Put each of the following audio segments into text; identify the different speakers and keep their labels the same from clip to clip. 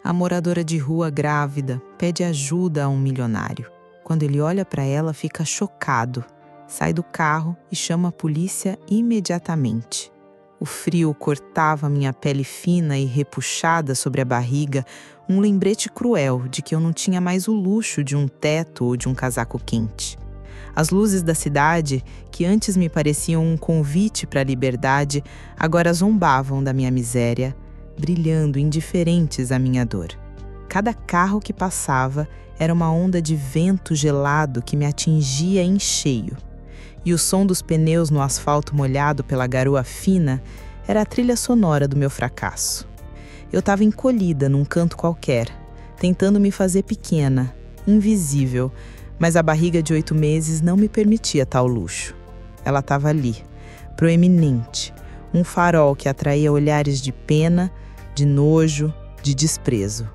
Speaker 1: A moradora de rua grávida pede ajuda a um milionário. Quando ele olha para ela, fica chocado, sai do carro e chama a polícia imediatamente. O frio cortava minha pele fina e repuxada sobre a barriga, um lembrete cruel de que eu não tinha mais o luxo de um teto ou de um casaco quente. As luzes da cidade, que antes me pareciam um convite para a liberdade, agora zombavam da minha miséria, brilhando indiferentes à minha dor. Cada carro que passava era uma onda de vento gelado que me atingia em cheio. E o som dos pneus no asfalto molhado pela garoa fina era a trilha sonora do meu fracasso. Eu estava encolhida num canto qualquer, tentando me fazer pequena, invisível, mas a barriga de 8 meses não me permitia tal luxo. Ela estava ali, proeminente, um farol que atraía olhares de pena, de nojo, de desprezo.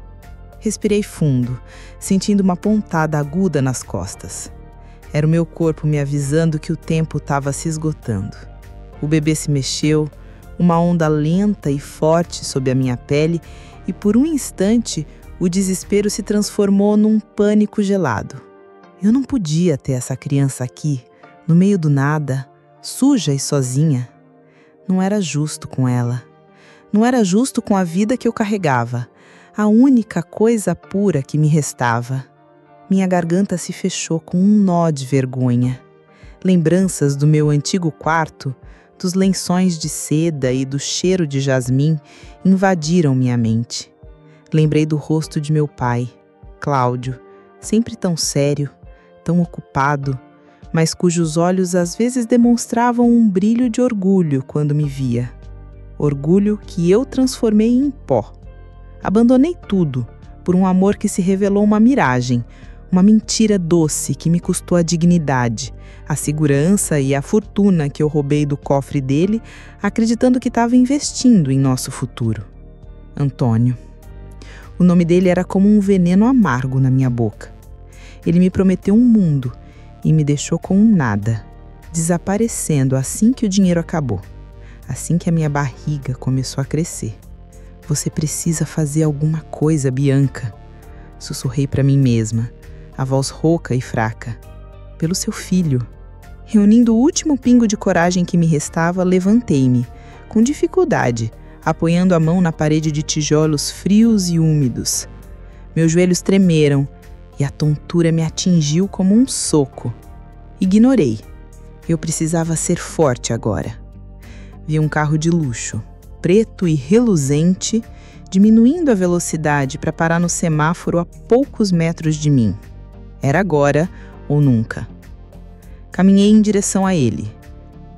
Speaker 1: Respirei fundo, sentindo uma pontada aguda nas costas. Era o meu corpo me avisando que o tempo estava se esgotando. O bebê se mexeu, uma onda lenta e forte sob a minha pele, e por um instante o desespero se transformou num pânico gelado. Eu não podia ter essa criança aqui, no meio do nada, suja e sozinha. Não era justo com ela. Não era justo com a vida que eu carregava, a única coisa pura que me restava. Minha garganta se fechou com um nó de vergonha. Lembranças do meu antigo quarto, dos lençóis de seda e do cheiro de jasmim invadiram minha mente. Lembrei do rosto de meu pai, Cláudio, sempre tão sério, tão ocupado, mas cujos olhos às vezes demonstravam um brilho de orgulho quando me via. Orgulho que eu transformei em pó. Abandonei tudo por um amor que se revelou uma miragem, uma mentira doce que me custou a dignidade, a segurança e a fortuna que eu roubei do cofre dele, acreditando que estava investindo em nosso futuro. Antônio. O nome dele era como um veneno amargo na minha boca. Ele me prometeu um mundo e me deixou com um nada, desaparecendo assim que o dinheiro acabou, assim que a minha barriga começou a crescer. Você precisa fazer alguma coisa, Bianca, sussurrei para mim mesma, a voz rouca e fraca. Pelo seu filho. Reunindo o último pingo de coragem que me restava, levantei-me, com dificuldade, apoiando a mão na parede de tijolos frios e úmidos. Meus joelhos tremeram e a tontura me atingiu como um soco. Ignorei. Eu precisava ser forte agora. Vi um carro de luxo, preto e reluzente, diminuindo a velocidade para parar no semáforo a poucos metros de mim. Era agora ou nunca. Caminhei em direção a ele,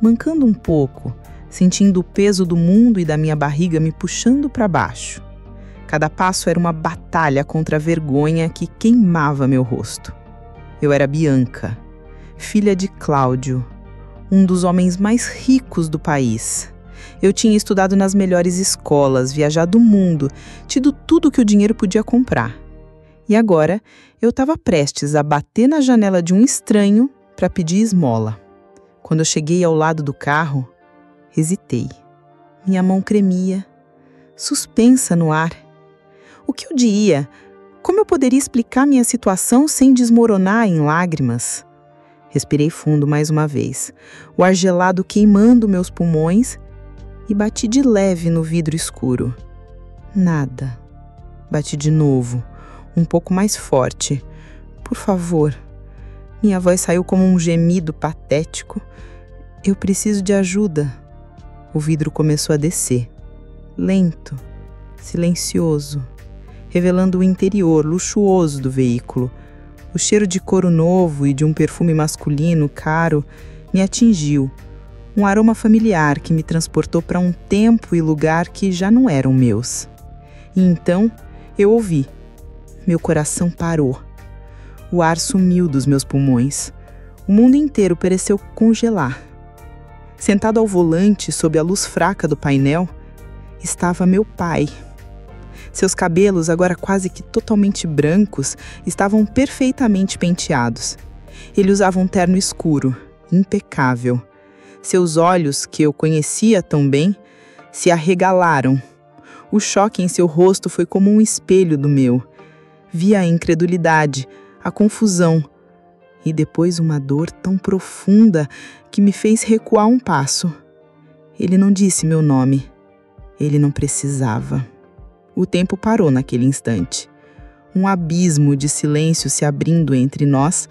Speaker 1: mancando um pouco, sentindo o peso do mundo e da minha barriga me puxando para baixo. Cada passo era uma batalha contra a vergonha que queimava meu rosto. Eu era Bianca, filha de Cláudio, um dos homens mais ricos do país. Eu tinha estudado nas melhores escolas, viajado o mundo, tido tudo que o dinheiro podia comprar. E agora eu estava prestes a bater na janela de um estranho para pedir esmola. Quando eu cheguei ao lado do carro, hesitei. Minha mão tremia, suspensa no ar. O que eu diria? Como eu poderia explicar minha situação sem desmoronar em lágrimas? Respirei fundo mais uma vez, o ar gelado queimando meus pulmões, e bati de leve no vidro escuro. Nada. Bati de novo, um pouco mais forte. Por favor. Minha voz saiu como um gemido patético. Eu preciso de ajuda. O vidro começou a descer. Lento, silencioso, revelando o interior luxuoso do veículo. O cheiro de couro novo e de um perfume masculino caro me atingiu. Um aroma familiar que me transportou para um tempo e lugar que já não eram meus. E então eu ouvi. Meu coração parou. O ar sumiu dos meus pulmões. O mundo inteiro pareceu congelar. Sentado ao volante, sob a luz fraca do painel, estava meu pai. Seus cabelos, agora quase que totalmente brancos, estavam perfeitamente penteados. Ele usava um terno escuro, impecável. Seus olhos, que eu conhecia tão bem, se arregalaram. O choque em seu rosto foi como um espelho do meu. Vi a incredulidade, a confusão e depois uma dor tão profunda que me fez recuar um passo. Ele não disse meu nome. Ele não precisava. O tempo parou naquele instante. Um abismo de silêncio se abrindo entre nós,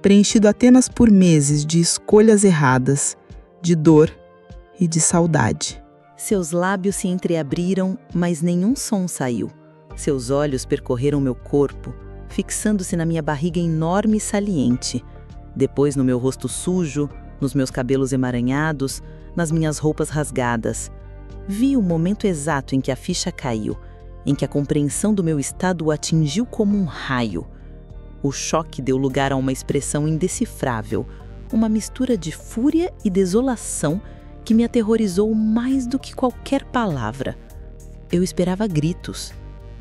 Speaker 1: preenchido apenas por meses de escolhas erradas, de dor e de saudade.
Speaker 2: Seus lábios se entreabriram, mas nenhum som saiu. Seus olhos percorreram meu corpo, fixando-se na minha barriga enorme e saliente, depois no meu rosto sujo, nos meus cabelos emaranhados, nas minhas roupas rasgadas. Vi o momento exato em que a ficha caiu, em que a compreensão do meu estado o atingiu como um raio. O choque deu lugar a uma expressão indecifrável, uma mistura de fúria e desolação que me aterrorizou mais do que qualquer palavra. Eu esperava gritos,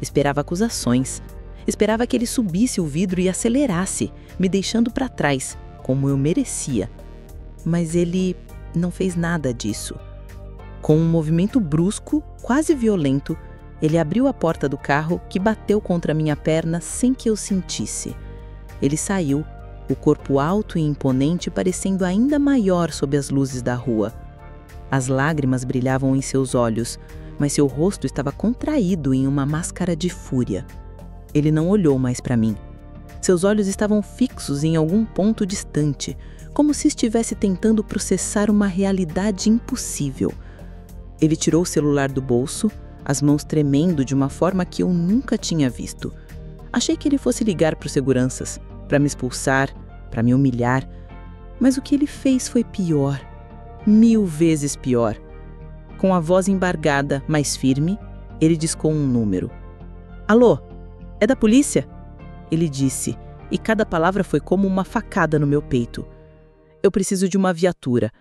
Speaker 2: esperava acusações, esperava que ele subisse o vidro e acelerasse, me deixando para trás, como eu merecia. Mas ele não fez nada disso. Com um movimento brusco, quase violento, ele abriu a porta do carro que bateu contra minha perna sem que eu sentisse. Ele saiu, o corpo alto e imponente parecendo ainda maior sob as luzes da rua. As lágrimas brilhavam em seus olhos, mas seu rosto estava contraído em uma máscara de fúria. Ele não olhou mais para mim. Seus olhos estavam fixos em algum ponto distante, como se estivesse tentando processar uma realidade impossível. Ele tirou o celular do bolso, as mãos tremendo de uma forma que eu nunca tinha visto. Achei que ele fosse ligar para os seguranças, para me expulsar, para me humilhar. Mas o que ele fez foi pior, 1000 vezes pior. Com a voz embargada, mas firme, ele discou um número. "Alô, é da polícia?" Ele disse, e cada palavra foi como uma facada no meu peito. "Eu preciso de uma viatura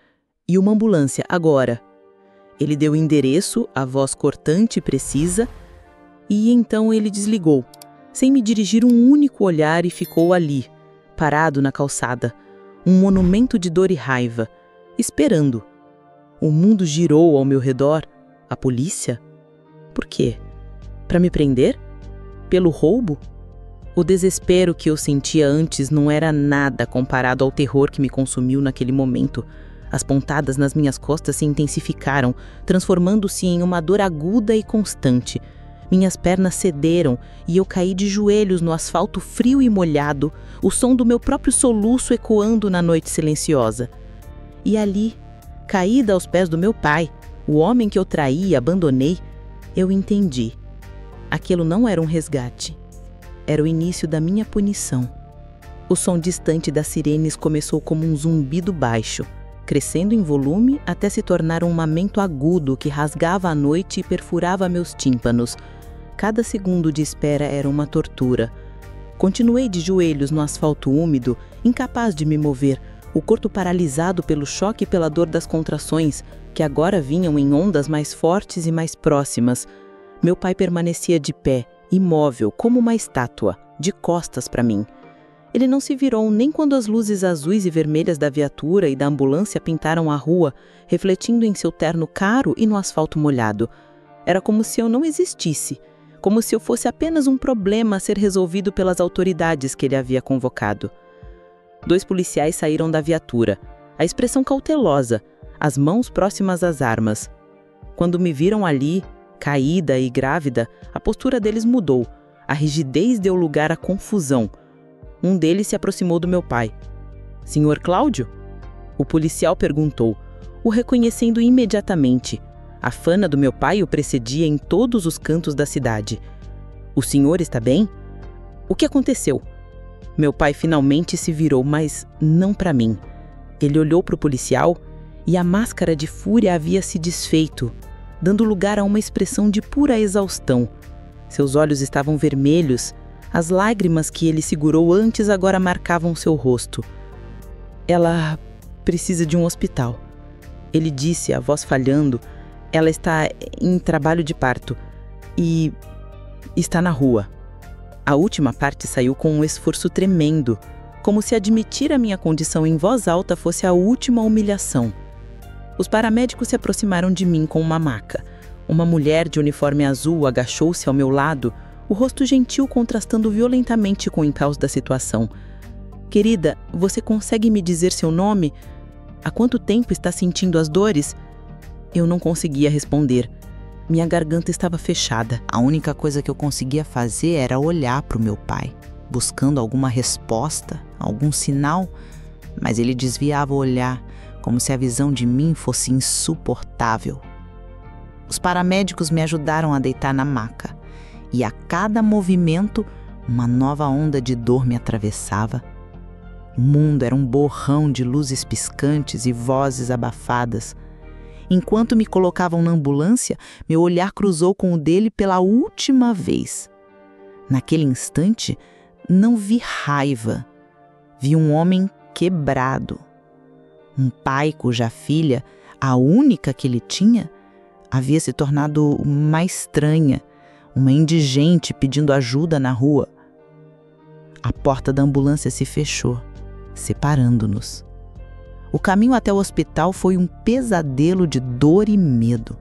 Speaker 2: e uma ambulância agora." Ele deu o endereço, a voz cortante e precisa, e então ele desligou, sem me dirigir um único olhar, e ficou ali, parado na calçada, um monumento de dor e raiva, esperando. O mundo girou ao meu redor. A polícia? Por quê? Para me prender? Pelo roubo? O desespero que eu sentia antes não era nada comparado ao terror que me consumiu naquele momento. As pontadas nas minhas costas se intensificaram, transformando-se em uma dor aguda e constante. Minhas pernas cederam e eu caí de joelhos no asfalto frio e molhado, o som do meu próprio soluço ecoando na noite silenciosa. E ali, caída aos pés do meu pai, o homem que eu traí e abandonei, eu entendi. Aquilo não era um resgate. Era o início da minha punição. O som distante das sirenes começou como um zumbido baixo, crescendo em volume até se tornar um lamento agudo que rasgava a noite e perfurava meus tímpanos. Cada segundo de espera era uma tortura. Continuei de joelhos no asfalto úmido, incapaz de me mover, o corpo paralisado pelo choque e pela dor das contrações, que agora vinham em ondas mais fortes e mais próximas. Meu pai permanecia de pé, imóvel, como uma estátua, de costas para mim. Ele não se virou nem quando as luzes azuis e vermelhas da viatura e da ambulância pintaram a rua, refletindo em seu terno caro e no asfalto molhado. Era como se eu não existisse, como se eu fosse apenas um problema a ser resolvido pelas autoridades que ele havia convocado. 2 policiais saíram da viatura, a expressão cautelosa, as mãos próximas às armas. Quando me viram ali, caída e grávida, a postura deles mudou, a rigidez deu lugar à confusão. Um deles se aproximou do meu pai. "Senhor Cláudio?" O policial perguntou, o reconhecendo imediatamente. A fama do meu pai o precedia em todos os cantos da cidade. "O senhor está bem? O que aconteceu?" Meu pai finalmente se virou, mas não para mim. Ele olhou para o policial e a máscara de fúria havia se desfeito, dando lugar a uma expressão de pura exaustão. Seus olhos estavam vermelhos. As lágrimas que ele segurou antes agora marcavam seu rosto. "Ela precisa de um hospital." Ele disse, a voz falhando. "Ela está em trabalho de parto e está na rua." A última parte saiu com um esforço tremendo, como se admitir a minha condição em voz alta fosse a última humilhação. Os paramédicos se aproximaram de mim com uma maca. Uma mulher de uniforme azul agachou-se ao meu lado, o rosto gentil contrastando violentamente com o caos da situação. Querida, você consegue me dizer seu nome? Há quanto tempo está sentindo as dores? Eu não conseguia responder. Minha garganta estava fechada.
Speaker 1: A única coisa que eu conseguia fazer era olhar para o meu pai, buscando alguma resposta, algum sinal, mas ele desviava o olhar, como se a visão de mim fosse insuportável. Os paramédicos me ajudaram a deitar na maca, e a cada movimento, uma nova onda de dor me atravessava. O mundo era um borrão de luzes piscantes e vozes abafadas. Enquanto me colocavam na ambulância, meu olhar cruzou com o dele pela última vez. Naquele instante, não vi raiva. Vi um homem quebrado. Um pai cuja filha, a única que ele tinha, havia se tornado uma estranha, uma indigente pedindo ajuda na rua. A porta da ambulância se fechou, separando-nos. O caminho até o hospital foi um pesadelo de dor e medo.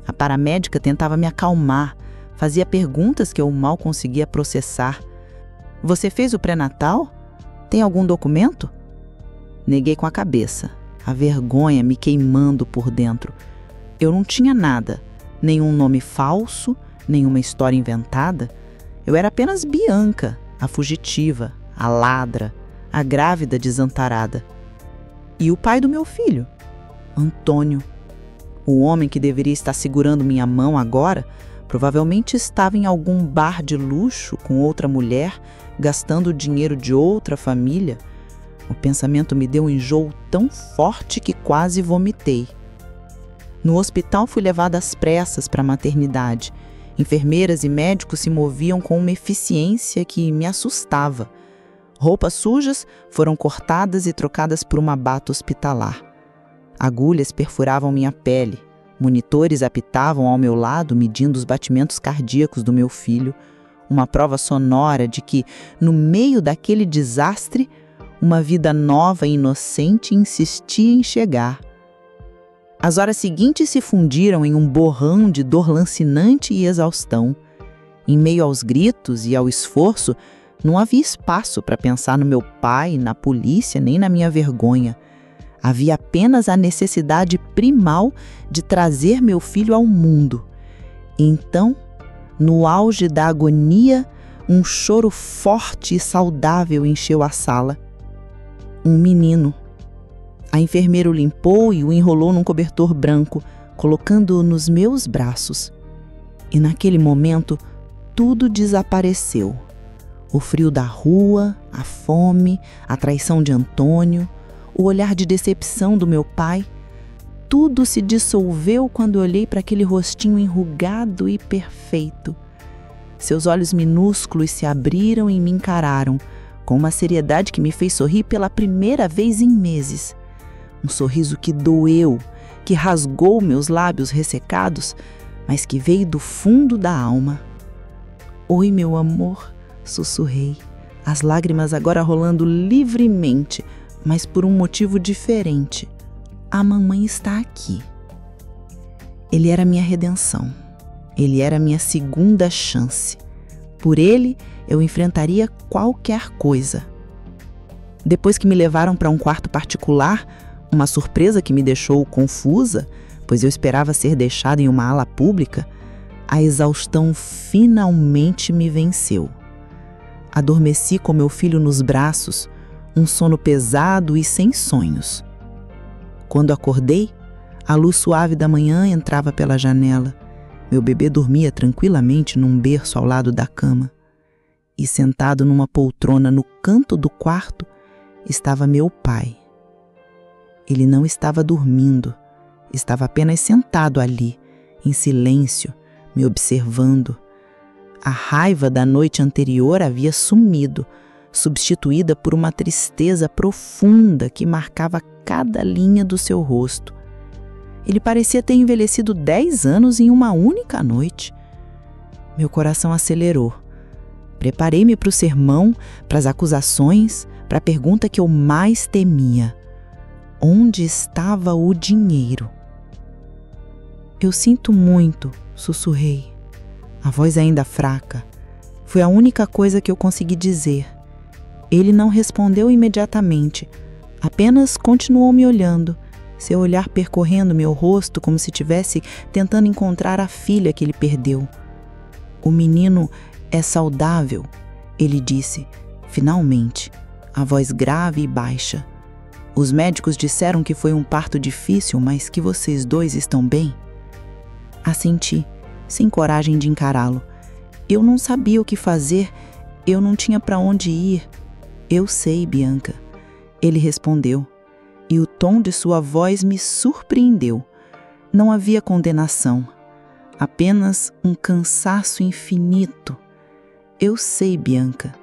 Speaker 1: A paramédica tentava me acalmar, fazia perguntas que eu mal conseguia processar. Você fez o pré-natal? Tem algum documento? Neguei com a cabeça, a vergonha me queimando por dentro. Eu não tinha nada, nenhum nome falso, nenhuma história inventada. Eu era apenas Bianca, a fugitiva, a ladra, a grávida desamparada. E o pai do meu filho, Antônio. O homem que deveria estar segurando minha mão agora, provavelmente estava em algum bar de luxo com outra mulher, gastando o dinheiro de outra família. O pensamento me deu um enjoo tão forte que quase vomitei. No hospital fui levada às pressas para a maternidade. Enfermeiras e médicos se moviam com uma eficiência que me assustava. Roupas sujas foram cortadas e trocadas por uma bata hospitalar. Agulhas perfuravam minha pele. Monitores apitavam ao meu lado, medindo os batimentos cardíacos do meu filho. Uma prova sonora de que, no meio daquele desastre, uma vida nova e inocente insistia em chegar. As horas seguintes se fundiram em um borrão de dor lancinante e exaustão. Em meio aos gritos e ao esforço, não havia espaço para pensar no meu pai, na polícia, nem na minha vergonha. Havia apenas a necessidade primal de trazer meu filho ao mundo. Então, no auge da agonia, um choro forte e saudável encheu a sala. Um menino. A enfermeira o limpou e o enrolou num cobertor branco, colocando-o nos meus braços. E naquele momento, tudo desapareceu. O frio da rua, a fome, a traição de Antônio, o olhar de decepção do meu pai, tudo se dissolveu quando olhei para aquele rostinho enrugado e perfeito. Seus olhos minúsculos se abriram e me encararam, com uma seriedade que me fez sorrir pela primeira vez em meses. Um sorriso que doeu, que rasgou meus lábios ressecados, mas que veio do fundo da alma. Oi, meu amor, sussurrei, as lágrimas agora rolando livremente, mas por um motivo diferente. A mamãe está aqui. Ele era minha redenção. Ele era minha segunda chance. Por ele, eu enfrentaria qualquer coisa. Depois que me levaram para um quarto particular, uma surpresa que me deixou confusa, pois eu esperava ser deixada em uma ala pública, a exaustão finalmente me venceu. Adormeci com meu filho nos braços, um sono pesado e sem sonhos. Quando acordei, a luz suave da manhã entrava pela janela. Meu bebê dormia tranquilamente num berço ao lado da cama. E sentado numa poltrona no canto do quarto, estava meu pai. Ele não estava dormindo, estava apenas sentado ali, em silêncio, me observando. A raiva da noite anterior havia sumido, substituída por uma tristeza profunda que marcava cada linha do seu rosto. Ele parecia ter envelhecido 10 anos em uma única noite. Meu coração acelerou. Preparei-me para o sermão, para as acusações, para a pergunta que eu mais temia. Onde estava o dinheiro?
Speaker 2: Eu sinto muito, sussurrei. A voz ainda fraca. Foi a única coisa que eu consegui dizer. Ele não respondeu imediatamente, apenas continuou me olhando, seu olhar percorrendo meu rosto como se estivesse tentando encontrar a filha que ele perdeu. O menino é saudável, ele disse, finalmente, a voz grave e baixa. Os médicos disseram que foi um parto difícil, mas que vocês dois estão bem? Assenti, sem coragem de encará-lo. Eu não sabia o que fazer, eu não tinha para onde ir. Eu sei, Bianca. Ele respondeu, e o tom de sua voz me surpreendeu. Não havia condenação, apenas um cansaço infinito. Eu sei, Bianca,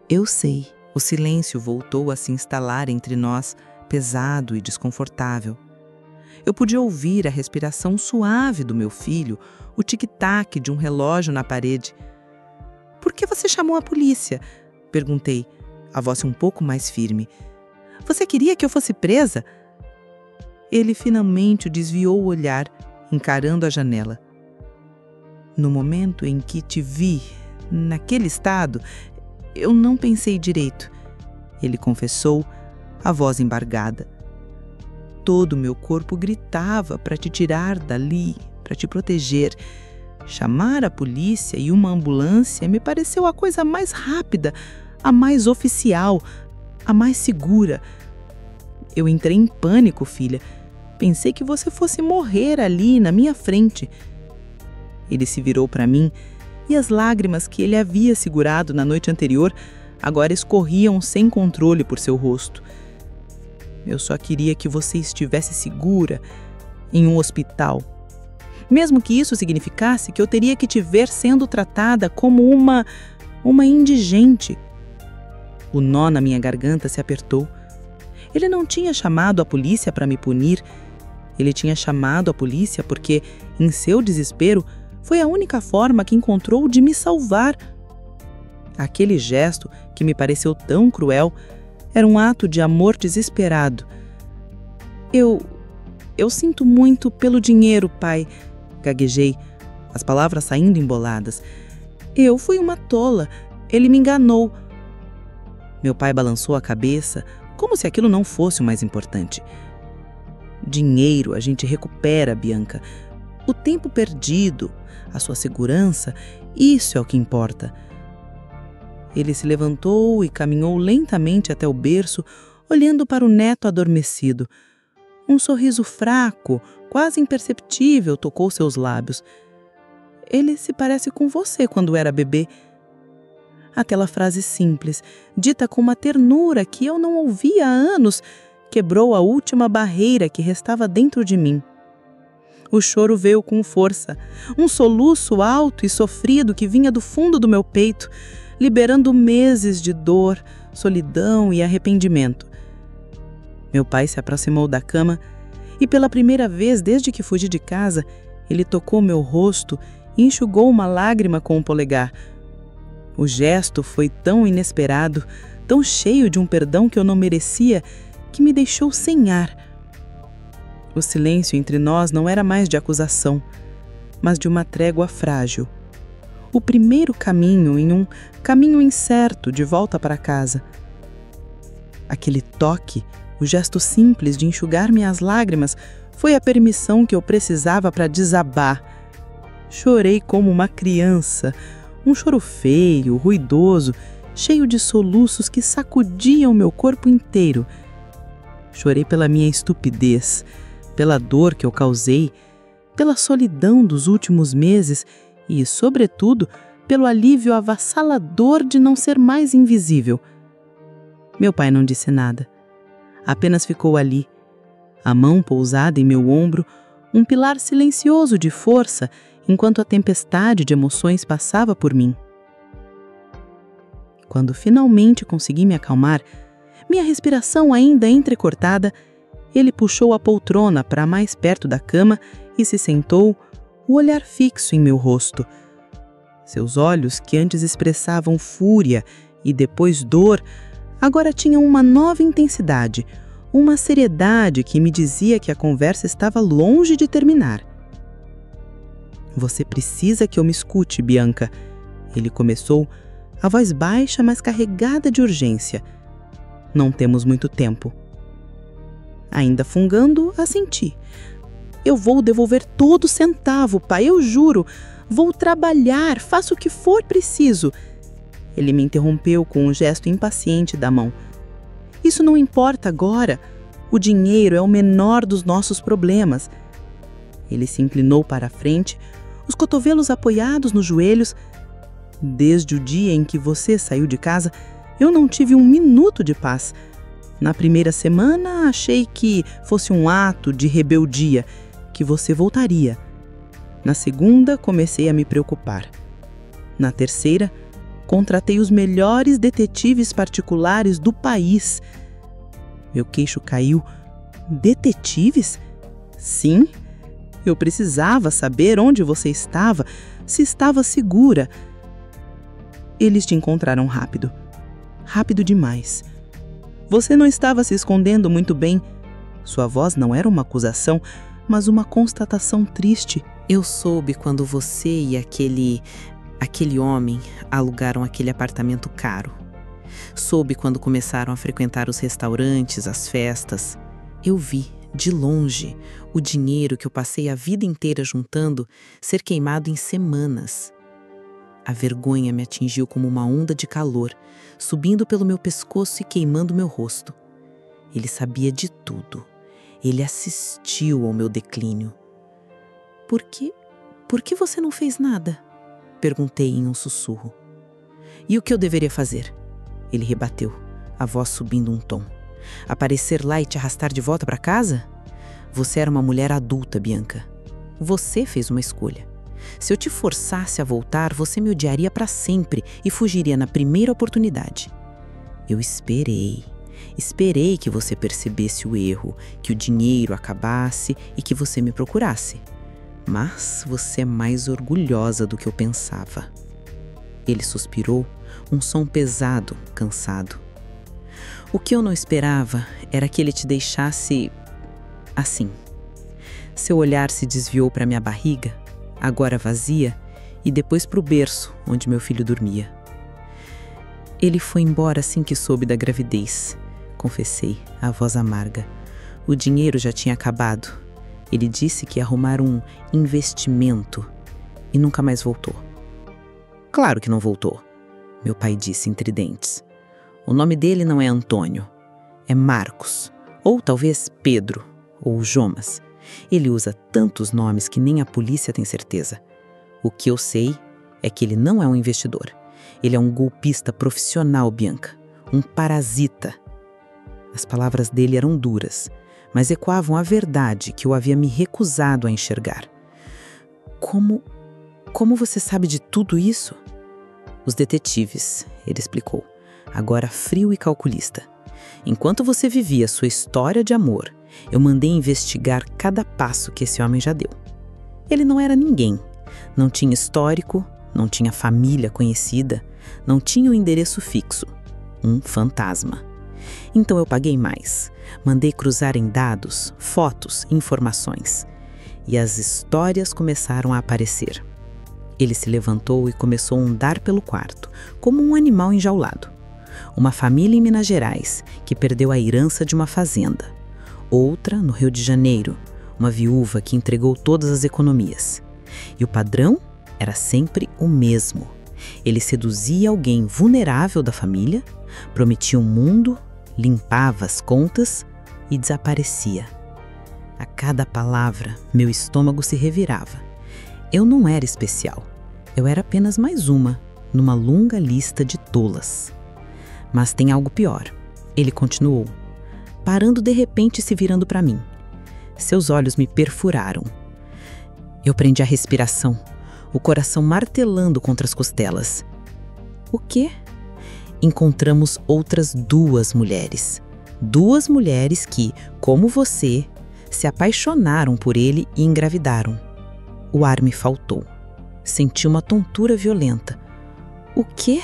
Speaker 2: eu sei.
Speaker 1: O silêncio voltou a se instalar entre nós, pesado e desconfortável. Eu podia ouvir a respiração suave do meu filho, o tic-tac de um relógio na parede. "Por que você chamou a polícia?" perguntei, a voz um pouco mais firme. "Você queria que eu fosse presa?" Ele finalmente desviou o olhar, encarando a janela. "No momento em que te vi, naquele estado, eu não pensei direito", ele confessou, a voz embargada. Todo o meu corpo gritava para te tirar dali, para te proteger. Chamar a polícia e uma ambulância me pareceu a coisa mais rápida, a mais oficial, a mais segura. Eu entrei em pânico, filha. Pensei que você fosse morrer ali, na minha frente. Ele se virou para mim e as lágrimas que ele havia segurado na noite anterior agora escorriam sem controle por seu rosto. Eu só queria que você estivesse segura em um hospital. Mesmo que isso significasse que eu teria que te ver sendo tratada como uma indigente. O nó na minha garganta se apertou. Ele não tinha chamado a polícia para me punir. Ele tinha chamado a polícia porque, em seu desespero, foi a única forma que encontrou de me salvar. Aquele gesto, que me pareceu tão cruel, era um ato de amor desesperado. Eu sinto muito pelo dinheiro, pai, gaguejei, as palavras saindo emboladas. Eu fui uma tola, ele me enganou. Meu pai balançou a cabeça, como se aquilo não fosse o mais importante. Dinheiro a gente recupera, Bianca. O tempo perdido, a sua segurança, isso é o que importa. Ele se levantou e caminhou lentamente até o berço, olhando para o neto adormecido. Um sorriso fraco, quase imperceptível, tocou seus lábios. Ele se parece com você quando era bebê. Aquela frase simples, dita com uma ternura que eu não ouvia há anos, quebrou a última barreira que restava dentro de mim. O choro veio com força, um soluço alto e sofrido que vinha do fundo do meu peito, liberando meses de dor, solidão e arrependimento. Meu pai se aproximou da cama e, pela primeira vez desde que fugi de casa, ele tocou meu rosto e enxugou uma lágrima com o polegar. O gesto foi tão inesperado, tão cheio de um perdão que eu não merecia, que me deixou sem ar. O silêncio entre nós não era mais de acusação, mas de uma trégua frágil. O primeiro caminho em um caminho incerto de volta para casa. Aquele toque, o gesto simples de enxugar minhas lágrimas, foi a permissão que eu precisava para desabar. Chorei como uma criança, um choro feio, ruidoso, cheio de soluços que sacudiam meu corpo inteiro. Chorei pela minha estupidez, pela dor que eu causei, pela solidão dos últimos meses e, sobretudo, pelo alívio avassalador de não ser mais invisível. Meu pai não disse nada. Apenas ficou ali, a mão pousada em meu ombro, um pilar silencioso de força, enquanto a tempestade de emoções passava por mim. Quando finalmente consegui me acalmar, minha respiração ainda entrecortada, ele puxou a poltrona para mais perto da cama e se sentou, o olhar fixo em meu rosto. Seus olhos, que antes expressavam fúria e depois dor, agora tinham uma nova intensidade, uma seriedade que me dizia que a conversa estava longe de terminar.
Speaker 2: Você precisa que eu me escute, Bianca. Ele começou, a voz baixa, mas carregada de urgência. Não temos muito tempo. Ainda fungando, assenti. Eu vou devolver todo centavo, pai, eu juro. Vou trabalhar, faço o que for preciso. Ele me interrompeu com um gesto impaciente da mão. Isso não importa agora. O dinheiro é o menor dos nossos problemas. Ele se inclinou para a frente, os cotovelos apoiados nos joelhos. Desde o dia em que você saiu de casa, eu não tive um minuto de paz. Na primeira semana, achei que fosse um ato de rebeldia, que você voltaria. Na segunda, comecei a me preocupar. Na terceira, contratei os melhores detetives particulares do país. Meu queixo caiu. Detetives? Sim. Eu precisava saber onde você estava, se estava segura. Eles te encontraram rápido. Rápido demais. Você não estava se escondendo muito bem. Sua voz não era uma acusação, mas uma constatação triste.
Speaker 1: Eu soube quando você e aquele homem alugaram aquele apartamento caro. Soube quando começaram a frequentar os restaurantes, as festas. Eu vi, de longe, o dinheiro que eu passei a vida inteira juntando ser queimado em semanas. A vergonha me atingiu como uma onda de calor, subindo pelo meu pescoço e queimando meu rosto. Ele sabia de tudo. Ele assistiu ao meu declínio. Por que você não fez nada? Perguntei em um sussurro. E o que eu deveria fazer? Ele rebateu, a voz subindo um tom. Aparecer lá e te arrastar de volta para casa? Você era uma mulher adulta, Bianca. Você fez uma escolha. Se eu te forçasse a voltar, você me odiaria para sempre e fugiria na primeira oportunidade. Eu esperei que você percebesse o erro, que o dinheiro acabasse e que você me procurasse. Mas você é mais orgulhosa do que eu pensava. Ele suspirou, um som pesado, cansado. O que eu não esperava era que ele te deixasse assim. Seu olhar se desviou para minha barriga, agora vazia, e depois para o berço onde meu filho dormia. Ele foi embora assim que soube da gravidez, confessei, a voz amarga. O dinheiro já tinha acabado. Ele disse que ia arrumar um investimento e nunca mais voltou. Claro que não voltou, meu pai disse entre dentes. O nome dele não é Antônio, é Marcos, ou talvez Pedro, ou Jomas. Ele usa tantos nomes que nem a polícia tem certeza. O que eu sei é que ele não é um investidor. Ele é um golpista profissional, Bianca. Um parasita. As palavras dele eram duras, mas ecoavam a verdade que eu havia me recusado a enxergar. Como você sabe de tudo isso? Os detetives, ele explicou, agora frio e calculista. Enquanto você vivia sua história de amor, eu mandei investigar cada passo que esse homem já deu. Ele não era ninguém, não tinha histórico, não tinha família conhecida, não tinha um endereço fixo, um fantasma. Então eu paguei mais, mandei cruzar em dados, fotos, informações. E as histórias começaram a aparecer. Ele se levantou e começou a andar pelo quarto, como um animal enjaulado. Uma família em Minas Gerais que perdeu a herança de uma fazenda. Outra no Rio de Janeiro, uma viúva que entregou todas as economias. E o padrão era sempre o mesmo. Ele seduzia alguém vulnerável da família, prometia um mundo, limpava as contas e desaparecia. A cada palavra, meu estômago se revirava. Eu não era especial. Eu era apenas mais uma, numa longa lista de tolas. Mas tem algo pior. Ele continuou, parando de repente e se virando para mim. Seus olhos me perfuraram. Eu prendi a respiração, o coração martelando contra as costelas. O quê? Encontramos outras duas mulheres. Duas mulheres que, como você, se apaixonaram por ele e engravidaram. O ar me faltou. Senti uma tontura violenta. O quê?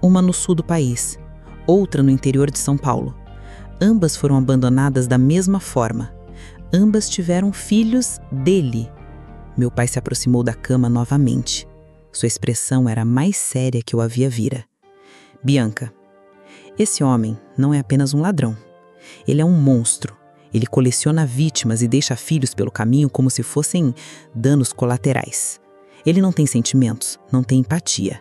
Speaker 1: Uma no sul do país, outra no interior de São Paulo. Ambas foram abandonadas da mesma forma. Ambas tiveram filhos dele.
Speaker 2: Meu pai se aproximou da cama novamente. Sua expressão era mais séria que eu havia vira. Bianca, esse homem não é apenas um ladrão. Ele é um monstro. Ele coleciona vítimas e deixa filhos pelo caminho como se fossem danos colaterais. Ele não tem sentimentos, não tem empatia.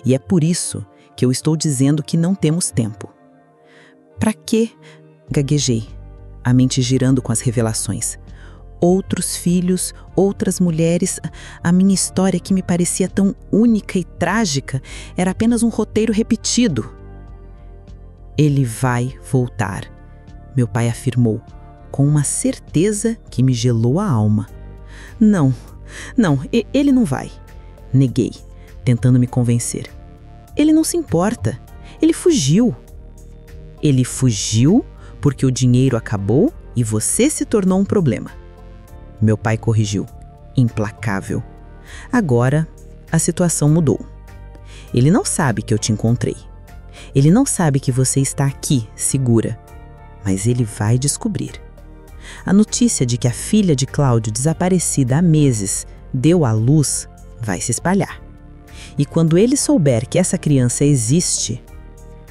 Speaker 2: E é por isso que eu estou dizendo que não temos tempo. Pra quê? Gaguejei, a mente girando com as revelações. Outros filhos, outras mulheres, a minha história que me parecia tão única e trágica era apenas um roteiro repetido. Ele vai voltar, meu pai afirmou, com uma certeza que me gelou a alma. Não, ele não vai. Neguei, tentando me convencer. Ele não se importa. Ele fugiu. Ele fugiu porque o dinheiro acabou e você se tornou um problema. Meu pai corrigiu, implacável. Agora, a situação mudou. Ele não sabe que eu te encontrei. Ele não sabe que você está aqui, segura. Mas ele vai descobrir. A notícia de que a filha de Cláudio, desaparecida há meses, deu à luz, vai se espalhar. E quando ele souber que essa criança existe...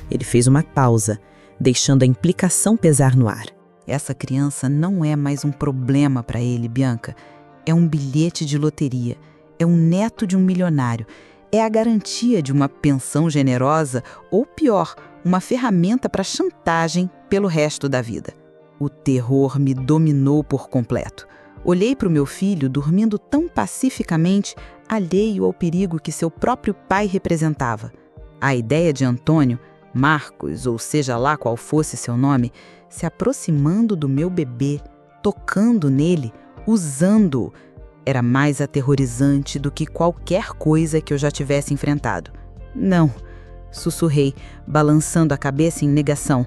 Speaker 2: Ele fez uma pausa, deixando a implicação pesar no ar. Essa criança não é mais um problema para ele, Bianca. É um bilhete de loteria. É um neto de um milionário. É a garantia de uma pensão generosa ou, pior, uma ferramenta para chantagem pelo resto da vida. O terror me dominou por completo. Olhei para o meu filho dormindo tão pacificamente, alheio ao perigo que seu próprio pai representava. A ideia de Antônio, Marcos, ou seja lá qual fosse seu nome, se aproximando do meu bebê, tocando nele, usando-o, era mais aterrorizante do que qualquer coisa que eu já tivesse enfrentado. Não, sussurrei, balançando a cabeça em negação.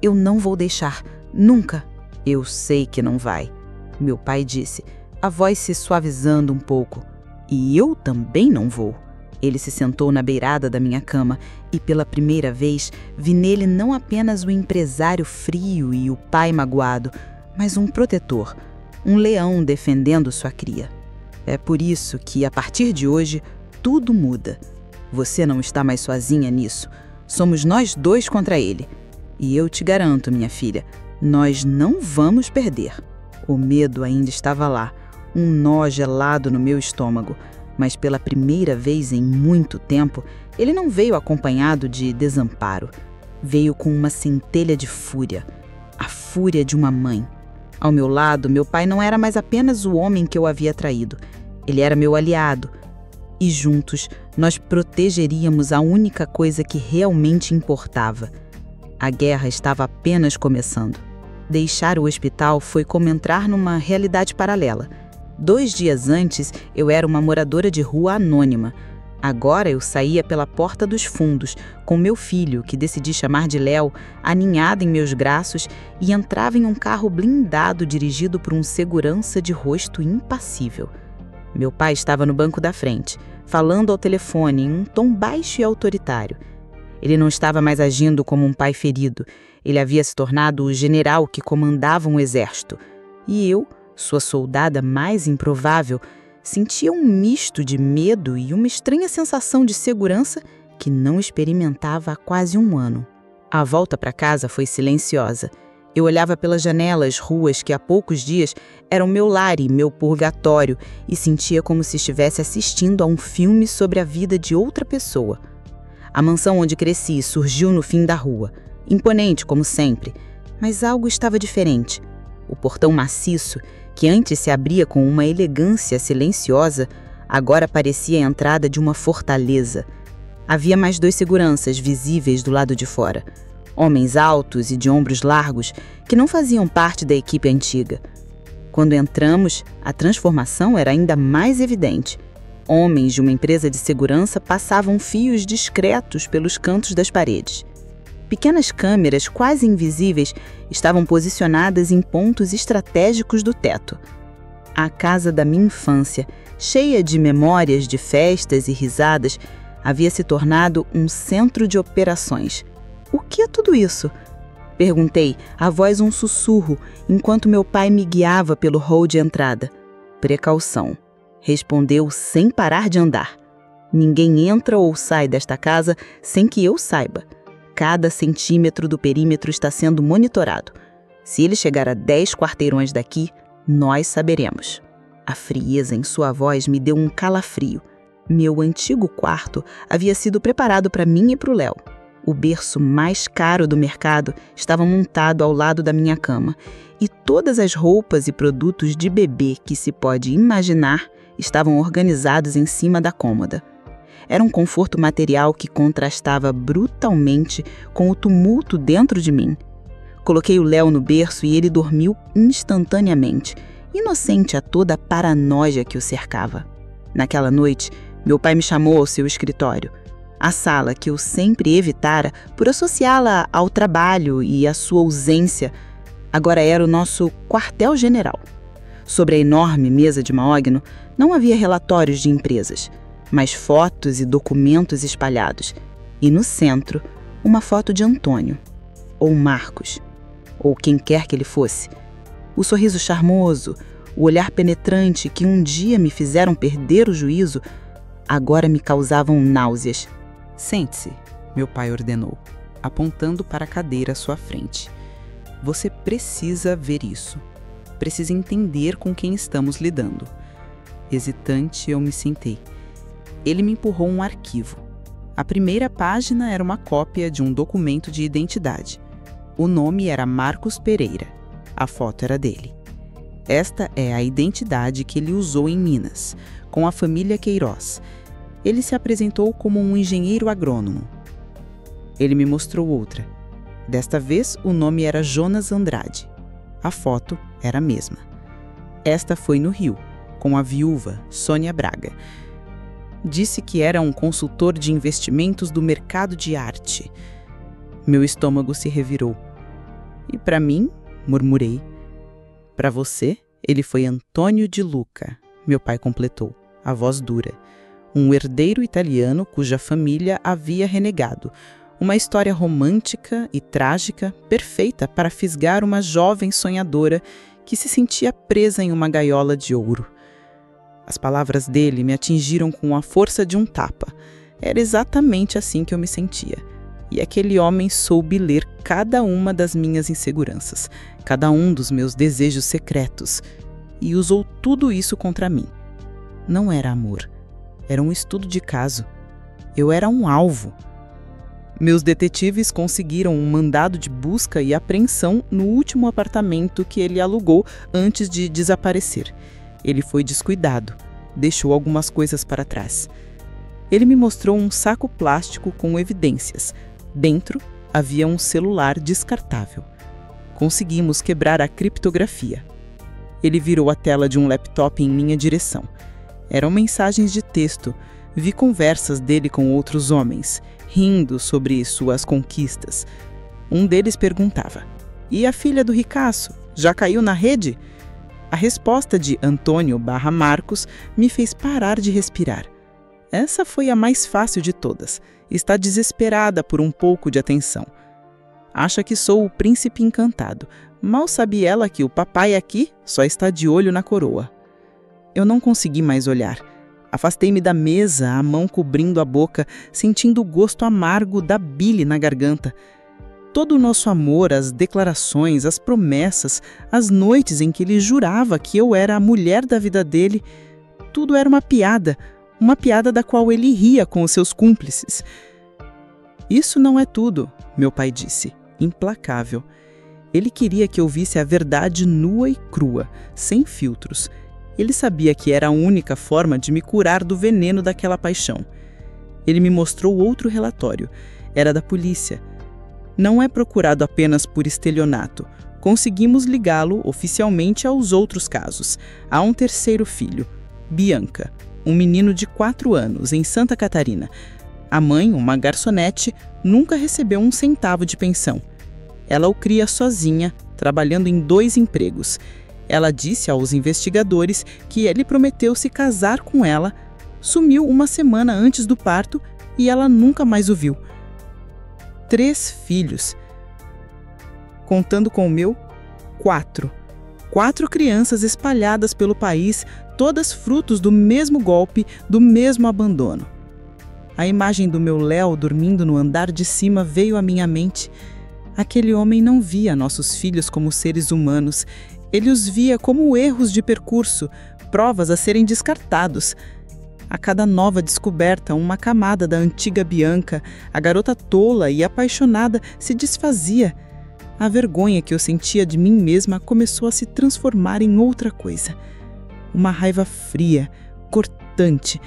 Speaker 2: Eu não vou deixar, nunca. Eu sei que não vai, meu pai disse, a voz se suavizando um pouco. E eu também não vou. Ele se sentou na beirada da minha cama e, pela primeira vez, vi nele não apenas o empresário frio e o pai magoado, mas um protetor, um leão defendendo sua cria. É por isso que, a partir de hoje, tudo muda. Você não está mais sozinha nisso. Somos nós dois contra ele. E eu te garanto, minha filha, nós não vamos perder. O medo ainda estava lá, um nó gelado no meu estômago. Mas pela primeira vez em muito tempo, ele não veio acompanhado de desamparo. Veio com uma centelha de fúria, a fúria de uma mãe. Ao meu lado, meu pai não era mais apenas o homem que eu havia traído. Ele era meu aliado. E juntos, nós protegeríamos a única coisa que realmente importava. A guerra estava apenas começando. Deixar o hospital foi como entrar numa realidade paralela. 2 dias antes, eu era uma moradora de rua anônima. Agora eu saía pela porta dos fundos, com meu filho, que decidi chamar de Léo, aninhado em meus braços, e entrava em um carro blindado dirigido por um segurança de rosto impassível. Meu pai estava no banco da frente, falando ao telefone em um tom baixo e autoritário. Ele não estava mais agindo como um pai ferido. Ele havia se tornado o general que comandava um exército. E eu, sua soldada mais improvável, sentia um misto de medo e uma estranha sensação de segurança que não experimentava há quase 1 ano. A volta para casa foi silenciosa. Eu olhava pelas janelas ruas que há poucos dias eram meu lar e meu purgatório e sentia como se estivesse assistindo a um filme sobre a vida de outra pessoa. A mansão onde cresci surgiu no fim da rua, imponente como sempre, mas algo estava diferente. O portão maciço, que antes se abria com uma elegância silenciosa, agora parecia a entrada de uma fortaleza. Havia mais 2 seguranças visíveis do lado de fora. Homens altos e de ombros largos que não faziam parte da equipe antiga. Quando entramos, a transformação era ainda mais evidente. Homens de uma empresa de segurança passavam fios discretos pelos cantos das paredes. Pequenas câmeras quase invisíveis estavam posicionadas em pontos estratégicos do teto. A casa da minha infância, cheia de memórias de festas e risadas, havia se tornado um centro de operações. O que é tudo isso? Perguntei, a voz um sussurro, enquanto meu pai me guiava pelo hall de entrada. Precaução. respondeu sem parar de andar. Ninguém entra ou sai desta casa sem que eu saiba. Cada centímetro do perímetro está sendo monitorado. Se ele chegar a 10 quarteirões daqui, nós saberemos. A frieza em sua voz me deu um calafrio. Meu antigo quarto havia sido preparado para mim e para o Léo. O berço mais caro do mercado estava montado ao lado da minha cama, e todas as roupas e produtos de bebê que se pode imaginar estavam organizados em cima da cômoda. Era um conforto material que contrastava brutalmente com o tumulto dentro de mim. Coloquei o Léo no berço e ele dormiu instantaneamente, inocente a toda a paranoia que o cercava. Naquela noite, meu pai me chamou ao seu escritório. A sala que eu sempre evitara por associá-la ao trabalho e à sua ausência, agora era o nosso quartel-general. Sobre a enorme mesa de maógno não havia relatórios de empresas, mas fotos e documentos espalhados, e no centro, uma foto de Antônio, ou Marcos, ou quem quer que ele fosse. O sorriso charmoso, o olhar penetrante que um dia me fizeram perder o juízo, agora me causavam náuseas.
Speaker 3: Sente-se, meu pai ordenou, apontando para a cadeira à sua frente. Você precisa ver isso. Precisa entender com quem estamos lidando. Hesitante, eu me sentei. Ele me empurrou um arquivo. A primeira página era uma cópia de um documento de identidade. O nome era Marcos Pereira. A foto era dele. Esta é a identidade que ele usou em Minas, com a família Queiroz. Ele se apresentou como um engenheiro agrônomo. Ele me mostrou outra. Desta vez, o nome era Jonas Andrade. A foto era a mesma. Esta foi no Rio, com a viúva, Sônia Braga. Disse que era um consultor de investimentos do mercado de arte. Meu estômago se revirou. E para mim, murmurei. Para você, ele foi Antônio de Luca, meu pai completou, a voz dura. Um herdeiro italiano cuja família havia renegado. Uma história romântica e trágica, perfeita para fisgar uma jovem sonhadora que se sentia presa em uma gaiola de ouro. As palavras dele me atingiram com a força de um tapa. Era exatamente assim que eu me sentia. E aquele homem soube ler cada uma das minhas inseguranças, cada um dos meus desejos secretos, e usou tudo isso contra mim. Não era amor. Era um estudo de caso. Eu era um alvo. Meus detetives conseguiram um mandado de busca e apreensão no último apartamento que ele alugou antes de desaparecer. Ele foi descuidado, deixou algumas coisas para trás. Ele me mostrou um saco plástico com evidências. Dentro havia um celular descartável. Conseguimos quebrar a criptografia. Ele virou a tela de um laptop em minha direção. Eram mensagens de texto. Vi conversas dele com outros homens, rindo sobre suas conquistas. Um deles perguntava: "E a filha do ricaço? Já caiu na rede?" A resposta de Antônio/Marcos me fez parar de respirar. Essa foi a mais fácil de todas. Está desesperada por um pouco de atenção. Acha que sou o príncipe encantado. Mal sabe ela que o papai aqui só está de olho na coroa. Eu não consegui mais olhar. Afastei-me da mesa, a mão cobrindo a boca, sentindo o gosto amargo da bile na garganta. Todo o nosso amor, as declarações, as promessas, as noites em que ele jurava que eu era a mulher da vida dele, tudo era uma piada da qual ele ria com os seus cúmplices. Isso não é tudo, meu pai disse, implacável. Ele queria que eu visse a verdade nua e crua, sem filtros. Ele sabia que era a única forma de me curar do veneno daquela paixão. Ele me mostrou outro relatório. Era da polícia. Não é procurado apenas por estelionato. Conseguimos ligá-lo oficialmente aos outros casos. Há um terceiro filho, Bianca, um menino de 4 anos, em Santa Catarina. A mãe, uma garçonete, nunca recebeu um centavo de pensão. Ela o cria sozinha, trabalhando em 2 empregos. Ela disse aos investigadores que ele prometeu se casar com ela, sumiu uma semana antes do parto e ela nunca mais o viu. 3 filhos. Contando com o meu, 4. 4 crianças espalhadas pelo país, todas frutos do mesmo golpe, do mesmo abandono. A imagem do meu Léo dormindo no andar de cima veio à minha mente. Aquele homem não via nossos filhos como seres humanos. Ele os via como erros de percurso, provas a serem descartados. A cada nova descoberta, uma camada da antiga Bianca, a garota tola e apaixonada, se desfazia. A vergonha que eu sentia de mim mesma começou a se transformar em outra coisa. Uma raiva fria, cortante,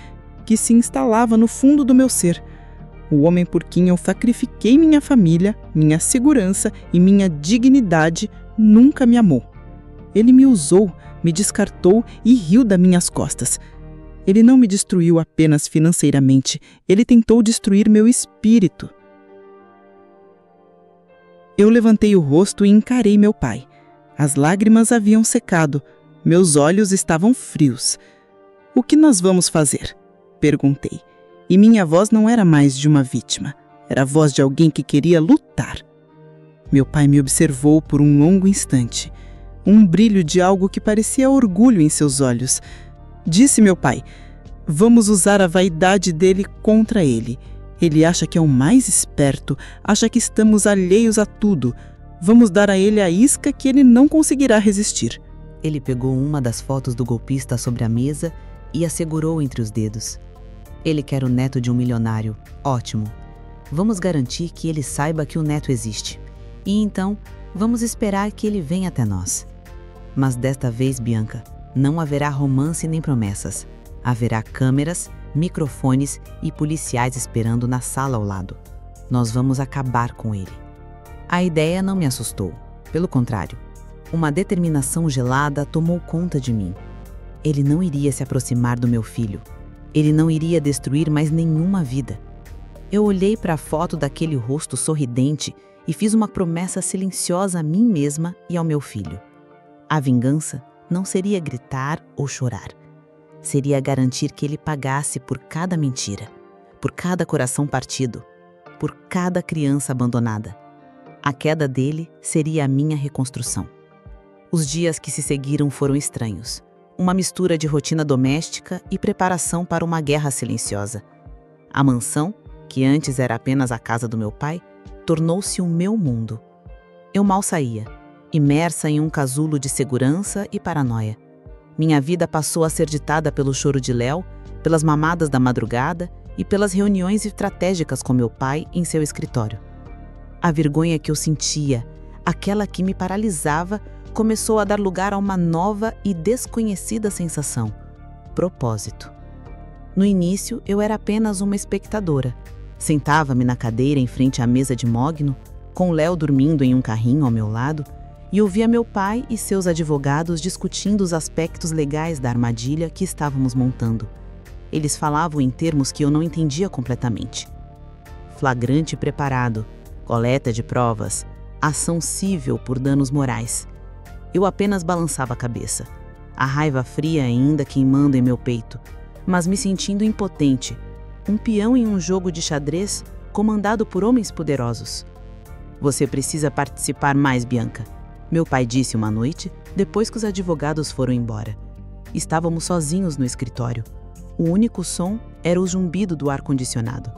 Speaker 3: que se instalava no fundo do meu ser. O homem por quem eu sacrifiquei minha família, minha segurança e minha dignidade nunca me amou. Ele me usou, me descartou e riu das minhas costas. Ele não me destruiu apenas financeiramente, ele tentou destruir meu espírito. Eu levantei o rosto e encarei meu pai. As lágrimas haviam secado, meus olhos estavam frios. "O que nós vamos fazer?" perguntei. E minha voz não era mais de uma vítima, era a voz de alguém que queria lutar. Meu pai me observou por um longo instante, um brilho de algo que parecia orgulho em seus olhos. Disse meu pai: "Vamos usar a vaidade dele contra ele. Ele acha que é o mais esperto, acha que estamos alheios a tudo. Vamos dar a ele a isca que ele não conseguirá resistir."
Speaker 2: Ele pegou uma das fotos do golpista sobre a mesa e a segurou entre os dedos. "Ele quer o neto de um milionário. Ótimo. Vamos garantir que ele saiba que o neto existe. E então, vamos esperar que ele venha até nós. Mas desta vez, Bianca, não haverá romance nem promessas. Haverá câmeras, microfones e policiais esperando na sala ao lado. Nós vamos acabar com ele." A ideia não me assustou. Pelo contrário, uma determinação gelada tomou conta de mim. Ele não iria se aproximar do meu filho. Ele não iria destruir mais nenhuma vida. Eu olhei para a foto daquele rosto sorridente e fiz uma promessa silenciosa a mim mesma e ao meu filho. A vingança não seria gritar ou chorar. Seria garantir que ele pagasse por cada mentira, por cada coração partido, por cada criança abandonada. A queda dele seria a minha reconstrução. Os dias que se seguiram foram estranhos. Uma mistura de rotina doméstica e preparação para uma guerra silenciosa. A mansão, que antes era apenas a casa do meu pai, tornou-se o meu mundo. Eu mal saía, imersa em um casulo de segurança e paranoia. Minha vida passou a ser ditada pelo choro de Léo, pelas mamadas da madrugada e pelas reuniões estratégicas com meu pai em seu escritório. A vergonha que eu sentia, aquela que me paralisava, começou a dar lugar a uma nova e desconhecida sensação: propósito. No início, eu era apenas uma espectadora. Sentava-me na cadeira em frente à mesa de mogno, com Léo dormindo em um carrinho ao meu lado, e ouvia meu pai e seus advogados discutindo os aspectos legais da armadilha que estávamos montando. Eles falavam em termos que eu não entendia completamente. Flagrante preparado, coleta de provas, ação cível por danos morais. Eu apenas balançava a cabeça, a raiva fria ainda queimando em meu peito, mas me sentindo impotente, um peão em um jogo de xadrez comandado por homens poderosos. "Você precisa participar mais, Bianca", meu pai disse uma noite, depois que os advogados foram embora. Estávamos sozinhos no escritório. O único som era o zumbido do ar-condicionado.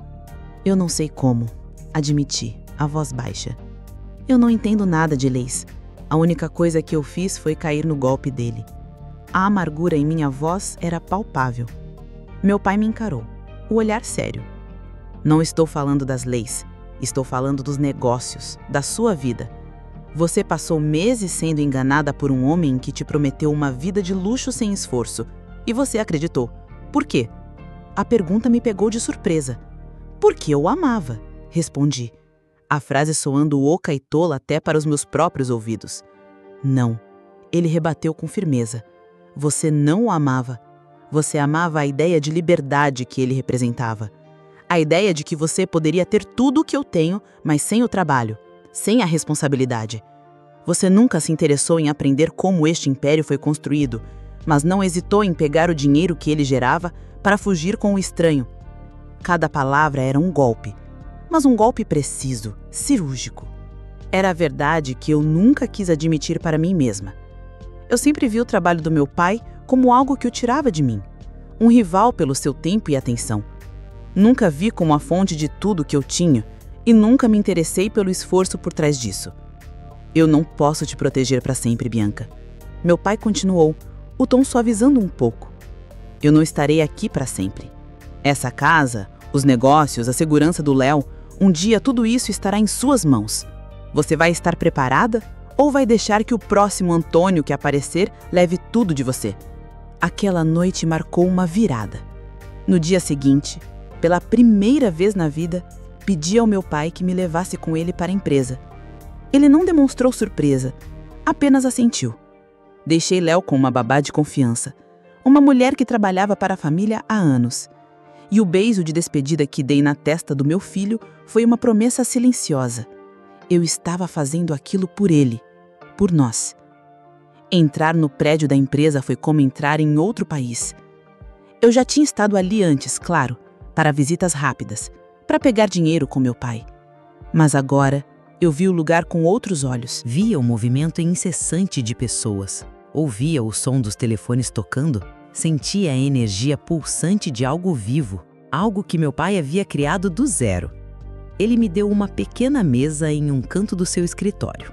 Speaker 2: "Eu não sei como", admiti, a voz baixa. "Eu não entendo nada de leis. A única coisa que eu fiz foi cair no golpe dele." A amargura em minha voz era palpável. Meu pai me encarou, o olhar sério. "Não estou falando das leis, estou falando dos negócios, da sua vida. Você passou meses sendo enganada por um homem que te prometeu uma vida de luxo sem esforço, e você acreditou. Por quê?" A pergunta me pegou de surpresa. "Porque eu o amava", respondi, a frase soando oca e tola até para os meus próprios ouvidos. "Não", ele rebateu com firmeza. "Você não o amava. Você amava a ideia de liberdade que ele representava. A ideia de que você poderia ter tudo o que eu tenho, mas sem o trabalho, sem a responsabilidade. Você nunca se interessou em aprender como este império foi construído, mas não hesitou em pegar o dinheiro que ele gerava para fugir com o estranho. Cada palavra era um golpe, mas um golpe preciso, cirúrgico. Era a verdade que eu nunca quis admitir para mim mesma. Eu sempre vi o trabalho do meu pai como algo que o tirava de mim, um rival pelo seu tempo e atenção. Nunca vi como a fonte de tudo que eu tinha e nunca me interessei pelo esforço por trás disso. Eu não posso te proteger para sempre, Bianca. Meu pai continuou, o tom suavizando um pouco. Eu não estarei aqui para sempre. Essa casa, os negócios, a segurança do Léo, um dia tudo isso estará em suas mãos. Você vai estar preparada ou vai deixar que o próximo Antônio que aparecer leve tudo de você? Aquela noite marcou uma virada. No dia seguinte, pela primeira vez na vida, pedi ao meu pai que me levasse com ele para a empresa. Ele não demonstrou surpresa, apenas assentiu. Deixei Léo com uma babá de confiança, uma mulher que trabalhava para a família há anos. E o beijo de despedida que dei na testa do meu filho foi uma promessa silenciosa. Eu estava fazendo aquilo por ele, por nós. Entrar no prédio da empresa foi como entrar em outro país. Eu já tinha estado ali antes, claro, para visitas rápidas, para pegar dinheiro com meu pai. Mas agora eu vi o lugar com outros olhos.
Speaker 4: Via o movimento incessante de pessoas, ouvia o som dos telefones tocando, sentia a energia pulsante de algo vivo, algo que meu pai havia criado do zero. Ele me deu uma pequena mesa em um canto do seu escritório.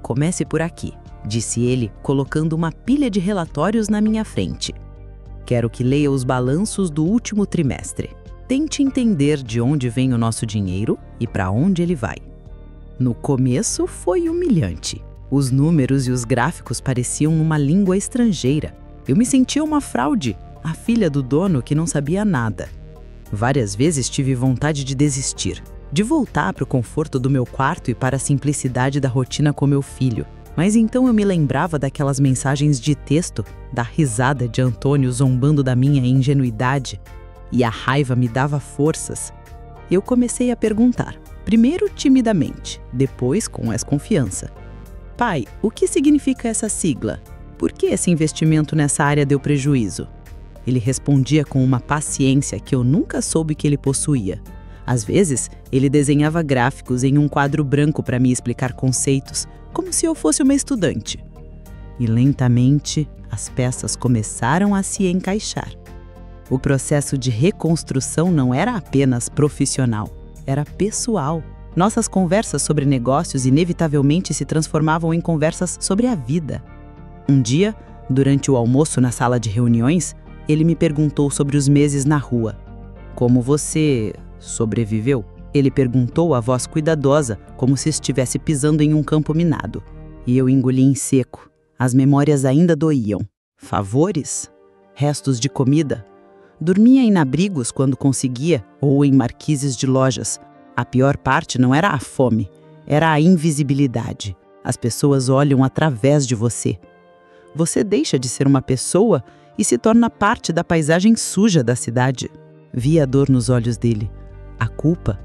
Speaker 4: "Comece por aqui", disse ele, colocando uma pilha de relatórios na minha frente. "Quero que leia os balanços do último trimestre. Tente entender de onde vem o nosso dinheiro e para onde ele vai." No começo foi humilhante. Os números e os gráficos pareciam uma língua estrangeira. Eu me sentia uma fraude, a filha do dono que não sabia nada. Várias vezes tive vontade de desistir, de voltar para o conforto do meu quarto e para a simplicidade da rotina com meu filho. Mas então eu me lembrava daquelas mensagens de texto, da risada de Antônio zombando da minha ingenuidade, e a raiva me dava forças. Eu comecei a perguntar, primeiro timidamente, depois com mais confiança. "Pai, o que significa essa sigla? Por que esse investimento nessa área deu prejuízo?" Ele respondia com uma paciência que eu nunca soube que ele possuía. Às vezes, ele desenhava gráficos em um quadro branco para me explicar conceitos, como se eu fosse uma estudante. E lentamente, as peças começaram a se encaixar. O processo de reconstrução não era apenas profissional, era pessoal. Nossas conversas sobre negócios inevitavelmente se transformavam em conversas sobre a vida. Um dia, durante o almoço na sala de reuniões, ele me perguntou sobre os meses na rua. "Como você sobreviveu?" Ele perguntou a voz cuidadosa, como se estivesse pisando em um campo minado. E eu engoli em seco. As memórias ainda doíam. Favores? Restos de comida? Dormia em abrigos quando conseguia, ou em marquises de lojas. A pior parte não era a fome, era a invisibilidade. As pessoas olham através de você. Você deixa de ser uma pessoa e se torna parte da paisagem suja da cidade. Vi a dor nos olhos dele. A culpa?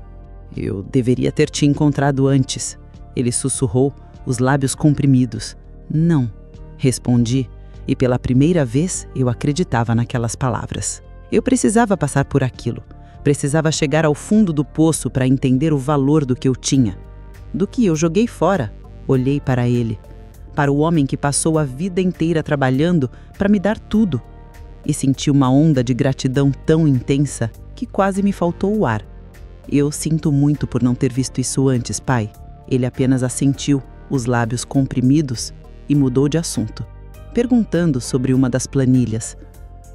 Speaker 4: Eu deveria ter te encontrado antes. Ele sussurrou, os lábios comprimidos. "Não", respondi, e pela primeira vez eu acreditava naquelas palavras. Eu precisava passar por aquilo. Precisava chegar ao fundo do poço para entender o valor do que eu tinha. Do que eu joguei fora. Olhei para ele. Para o homem que passou a vida inteira trabalhando para me dar tudo. E senti uma onda de gratidão tão intensa que quase me faltou o ar. "Eu sinto muito por não ter visto isso antes, pai." Ele apenas assentiu, os lábios comprimidos, e mudou de assunto, perguntando sobre uma das planilhas.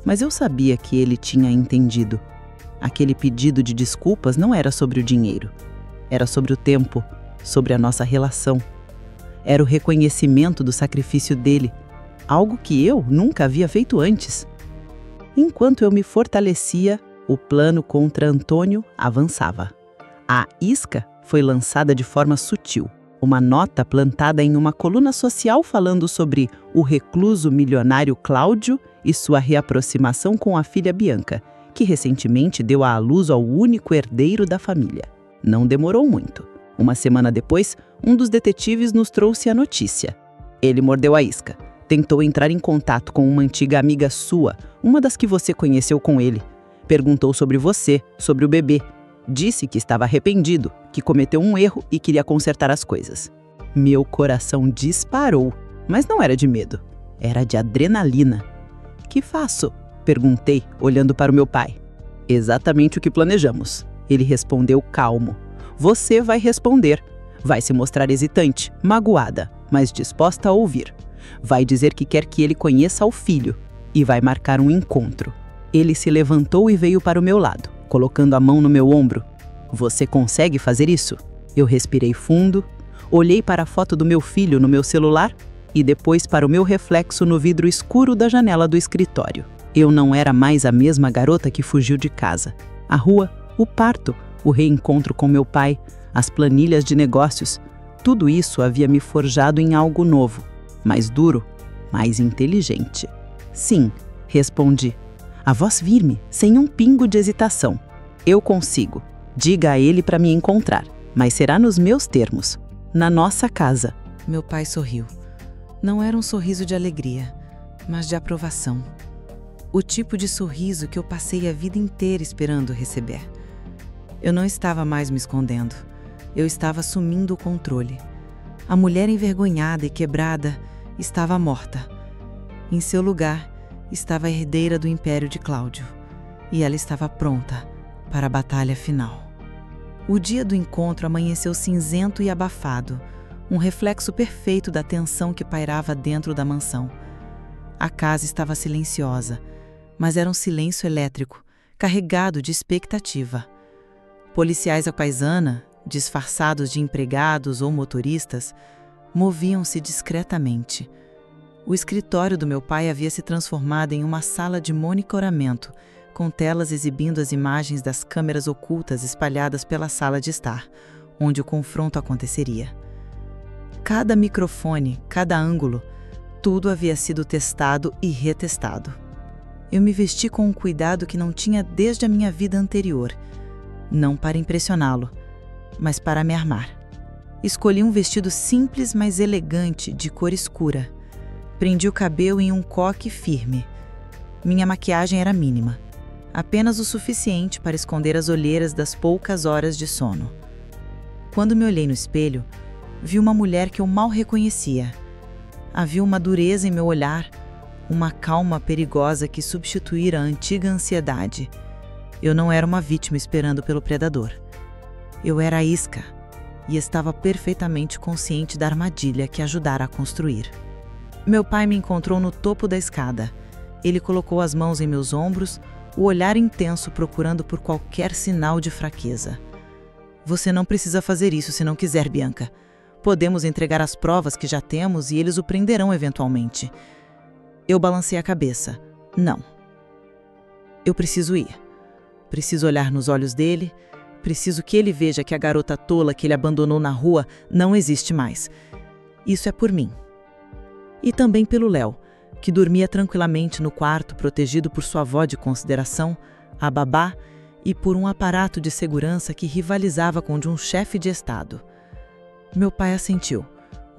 Speaker 4: Mas eu sabia que ele tinha entendido. Aquele pedido de desculpas não era sobre o dinheiro. Era sobre o tempo, sobre a nossa relação. Era o reconhecimento do sacrifício dele, algo que eu nunca havia feito antes. Enquanto eu me fortalecia, o plano contra Antônio avançava. A isca foi lançada de forma sutil. Uma nota plantada em uma coluna social falando sobre o recluso milionário Cláudio e sua reaproximação com a filha Bianca, que recentemente deu à luz ao único herdeiro da família. Não demorou muito. Uma semana depois, um dos detetives nos trouxe a notícia. Ele mordeu a isca. Tentou entrar em contato com uma antiga amiga sua, uma das que você conheceu com ele. Perguntou sobre você, sobre o bebê. Disse que estava arrependido, que cometeu um erro e queria consertar as coisas. Meu coração disparou, mas não era de medo.
Speaker 3: era de adrenalina. Que faço? Perguntei, olhando para o meu pai. Exatamente o que planejamos. Ele respondeu calmo. Você vai responder. Vai se mostrar hesitante, magoada, mas disposta a ouvir. Vai dizer que quer que ele conheça o filho e vai marcar um encontro. Ele se levantou e veio para o meu lado, colocando a mão no meu ombro. Você consegue fazer isso? Eu respirei fundo, olhei para a foto do meu filho no meu celular e depois para o meu reflexo no vidro escuro da janela do escritório. Eu não era mais a mesma garota que fugiu de casa. A rua, o parto, o reencontro com meu pai, as planilhas de negócios, tudo isso havia me forjado em algo novo, mais duro, mais inteligente. Sim, respondi, a voz firme, sem um pingo de hesitação. Eu consigo. Diga a ele para me encontrar, mas será nos meus termos, na nossa casa.
Speaker 1: Meu pai sorriu. Não era um sorriso de alegria, mas de aprovação. O tipo de sorriso que eu passei a vida inteira esperando receber. Eu não estava mais me escondendo. Eu estava assumindo o controle. A mulher envergonhada e quebrada estava morta. Em seu lugar estava a herdeira do império de Cláudio. E ela estava pronta para a batalha final. O dia do encontro amanheceu cinzento e abafado, um reflexo perfeito da tensão que pairava dentro da mansão. A casa estava silenciosa, mas era um silêncio elétrico, carregado de expectativa. Policiais à paisana, disfarçados de empregados ou motoristas, moviam-se discretamente. O escritório do meu pai havia se transformado em uma sala de monitoramento, com telas exibindo as imagens das câmeras ocultas espalhadas pela sala de estar, onde o confronto aconteceria. Cada microfone, cada ângulo, tudo havia sido testado e retestado. Eu me vesti com um cuidado que não tinha desde a minha vida anterior, não para impressioná-lo, mas para me armar. Escolhi um vestido simples, mas elegante, de cor escura. Prendi o cabelo em um coque firme. Minha maquiagem era mínima, apenas o suficiente para esconder as olheiras das poucas horas de sono. Quando me olhei no espelho, vi uma mulher que eu mal reconhecia. Havia uma dureza em meu olhar, uma calma perigosa que substituíra a antiga ansiedade. Eu não era uma vítima esperando pelo predador. Eu era a isca e estava perfeitamente consciente da armadilha que ajudara a construir. Meu pai me encontrou no topo da escada. Ele colocou as mãos em meus ombros, o olhar intenso procurando por qualquer sinal de fraqueza. Você não precisa fazer isso se não quiser, Bianca. Podemos entregar as provas que já temos e eles o prenderão eventualmente. Eu balancei a cabeça. Não. Eu preciso ir. Preciso olhar nos olhos dele. Preciso que ele veja que a garota tola que ele abandonou na rua não existe mais. Isso é por mim. E também pelo Léo, que dormia tranquilamente no quarto protegido por sua avó de consideração, a babá, e por um aparato de segurança que rivalizava com o de um chefe de estado. Meu pai assentiu,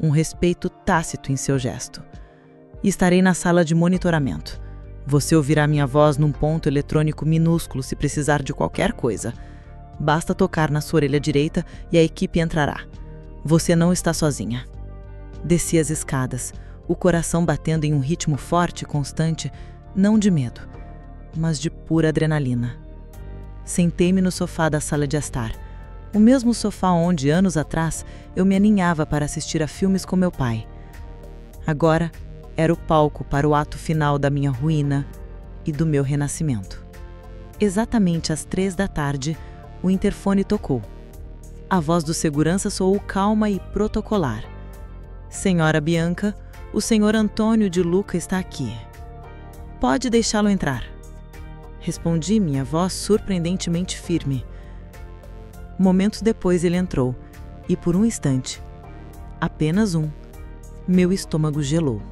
Speaker 1: um respeito tácito em seu gesto. Estarei na sala de monitoramento. Você ouvirá minha voz num ponto eletrônico minúsculo se precisar de qualquer coisa. Basta tocar na sua orelha direita e a equipe entrará. Você não está sozinha. Desci as escadas, o coração batendo em um ritmo forte e constante, não de medo, mas de pura adrenalina. Sentei-me no sofá da sala de estar, o mesmo sofá onde, anos atrás, eu me aninhava para assistir a filmes com meu pai. Agora, era o palco para o ato final da minha ruína e do meu renascimento. Exatamente às 15h, o interfone tocou. A voz do segurança soou calma e protocolar. Senhora Bianca, o senhor Antônio de Luca está aqui. Pode deixá-lo entrar. Respondi, minha voz surpreendentemente firme. Momentos depois ele entrou, e por um instante, apenas um, meu estômago gelou.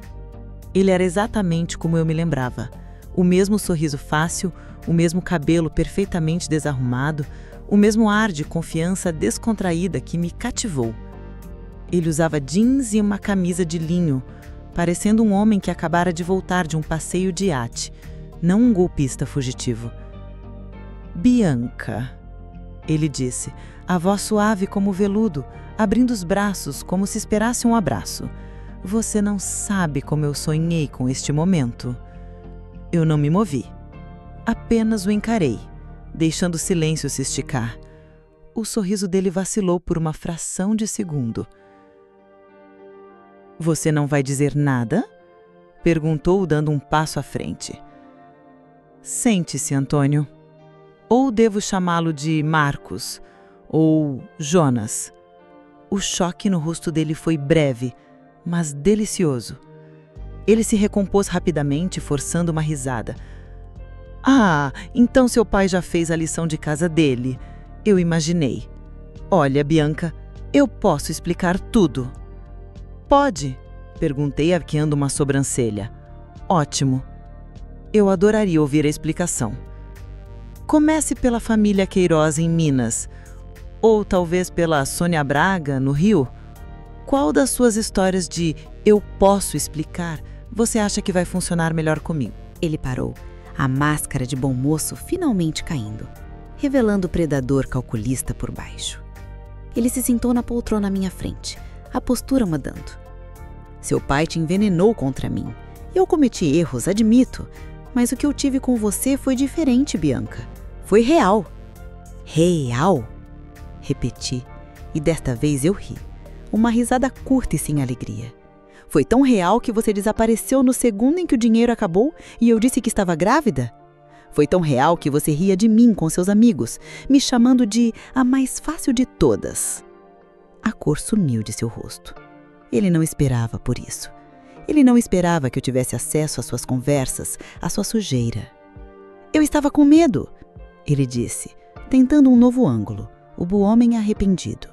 Speaker 1: Ele era exatamente como eu me lembrava. O mesmo sorriso fácil, o mesmo cabelo perfeitamente desarrumado, o mesmo ar de confiança descontraída que me cativou. Ele usava jeans e uma camisa de linho, parecendo um homem que acabara de voltar de um passeio de iate, não um golpista fugitivo. Bianca, ele disse, a voz suave como veludo, abrindo os braços como se esperasse um abraço.
Speaker 2: Você não sabe como eu sonhei com este momento. Eu não me movi. Apenas o encarei, deixando o silêncio se esticar. O sorriso dele vacilou por uma fração de segundo. Você não vai dizer nada? Perguntou, dando um passo à frente. Sente-se, Antônio. Ou devo chamá-lo de Marcos, ou Jonas. O choque no rosto dele foi breve, mas delicioso. Ele se recompôs rapidamente, forçando uma risada. Ah, então seu pai já fez a lição de casa dele. Eu imaginei. Olha, Bianca, eu posso explicar tudo. Pode? Perguntei, arqueando uma sobrancelha. Ótimo. Eu adoraria ouvir a explicação. Comece pela família Queiroz em Minas, ou talvez pela Sônia Braga, no Rio. Qual das suas histórias de eu posso explicar você acha que vai funcionar melhor comigo?
Speaker 5: Ele parou, a máscara de bom moço finalmente caindo, revelando o predador calculista por baixo. Ele se sentou na poltrona à minha frente, a postura mudando. Seu pai te envenenou contra mim. Eu cometi erros, admito, mas o que eu tive com você foi diferente, Bianca. Foi real. Real? Repeti, e desta vez eu ri. Uma risada curta e sem alegria. Foi tão real que você desapareceu no segundo em que o dinheiro acabou e eu disse que estava grávida? Foi tão real que você ria de mim com seus amigos, me chamando de a mais fácil de todas. A cor sumiu de seu rosto. Ele não esperava por isso. Ele não esperava que eu tivesse acesso às suas conversas, à sua sujeira. Eu estava com medo, ele disse, tentando um novo ângulo, o bom homem arrependido.